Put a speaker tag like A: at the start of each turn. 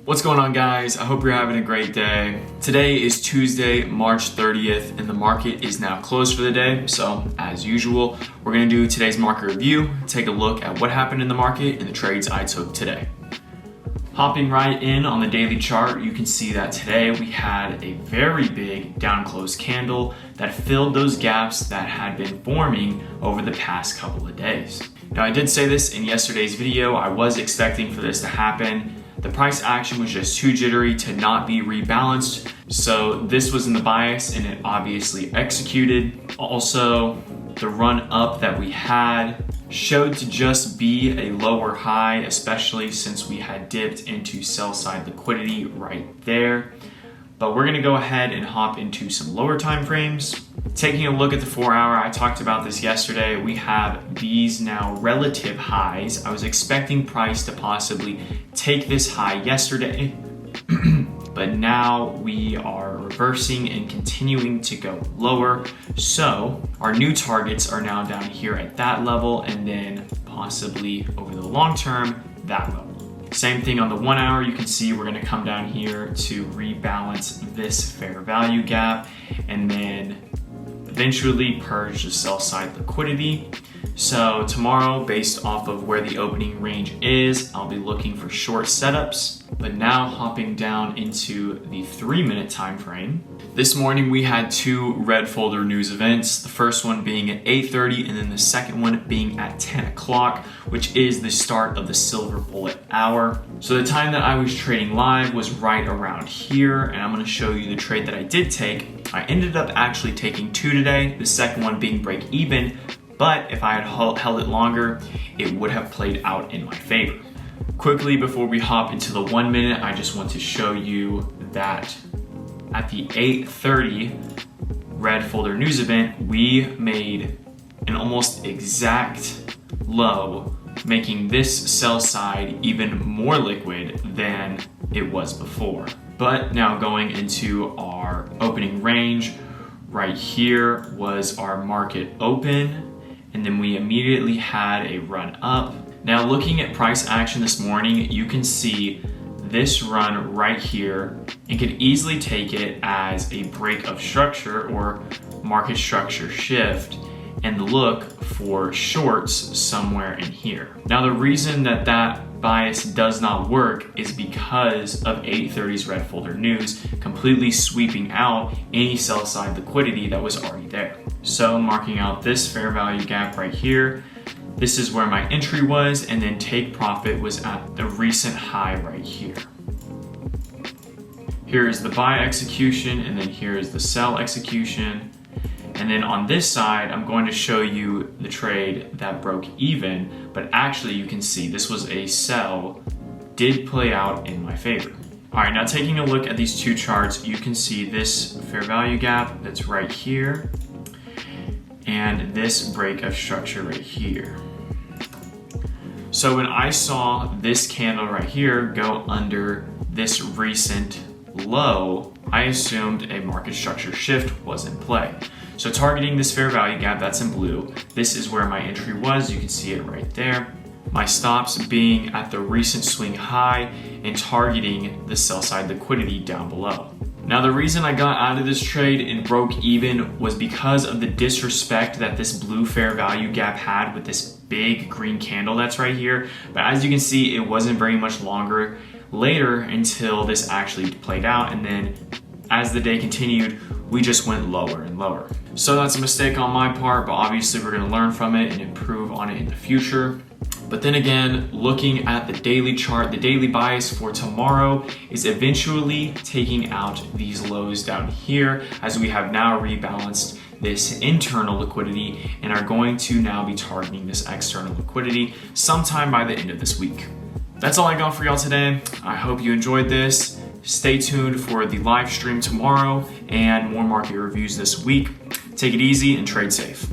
A: What's going on, guys? I hope you're having a great day. Today is Tuesday, March 30th, and the market is now closed for the day. So as usual, we're gonna do today's market review, take a look at what happened in the market and the trades I took today. Hopping right in on the daily chart, you can see that today we had a very big down close candle that filled those gaps that had been forming over the past couple of days. Now, I did say this in yesterday's video, I was expecting for this to happen. The price action was just too jittery to not be rebalanced. So this was in the bias and it obviously executed. Also, the run up that we had showed to just be a lower high, especially since we had dipped into sell side liquidity right there. But we're gonna go ahead and hop into some lower time frames. Taking a look at the 4 hour, I talked about this yesterday. We have these now relative highs. I was expecting price to possibly take this high yesterday, but now we are reversing and continuing to go lower. So our new targets are now down here at that level, and then possibly over the long term, that level. Same thing on the 1 hour, you can see we're gonna come down here to rebalance this fair value gap and then eventually purge the sell side liquidity. So tomorrow, based off of where the opening range is, I'll be looking for short setups. But now hopping down into the 3-minute time frame. This morning we had two red folder news events. The first one being at 8:30 and then the second one being at 10 o'clock, which is the start of the silver bullet hour. So the time that I was trading live was right around here, and I'm gonna show you the trade that I did take. I ended up actually taking two today, the second one being break even, but if I had held it longer, it would have played out in my favor. Quickly, before we hop into the 1 minute, I just want to show you that at the 8:30 red folder news event, we made an almost exact low, making this sell side even more liquid than it was before. But now going into our opening range, right here was our market open, and then we immediately had a run up. Now looking at price action this morning, you can see this run right here and could easily take it as a break of structure or market structure shift and look for shorts somewhere in here. Now the reason that bias does not work is because of 8:30's red folder news completely sweeping out any sell side liquidity that was already there. So marking out this fair value gap right here, this is where my entry was, and then take profit was at the recent high right here. Here is the buy execution, and then here is the sell execution. And then on this side, I'm going to show you the trade that broke even, but actually you can see this was a sell, did play out in my favor. All right, now taking a look at these two charts, you can see this fair value gap that's right here, and this break of structure right here. So when I saw this candle right here go under this recent low, I assumed a market structure shift was in play. So targeting this fair value gap that's in blue, this is where my entry was. You can see it right there. My stops being at the recent swing high and targeting the sell side liquidity down below. Now the reason I got out of this trade and broke even was because of the disrespect that this blue fair value gap had with this big green candle that's right here. But as you can see, it wasn't very much longer later until this actually played out, and then as the day continued, we just went lower and lower. So that's a mistake on my part, but obviously we're gonna learn from it and improve on it in the future. But then again, looking at the daily chart, the daily bias for tomorrow is eventually taking out these lows down here, as we have now rebalanced this internal liquidity and are going to now be targeting this external liquidity sometime by the end of this week. That's all I got for y'all today. I hope you enjoyed this. Stay tuned for the live stream tomorrow and more market reviews this week. Take it easy and trade safe.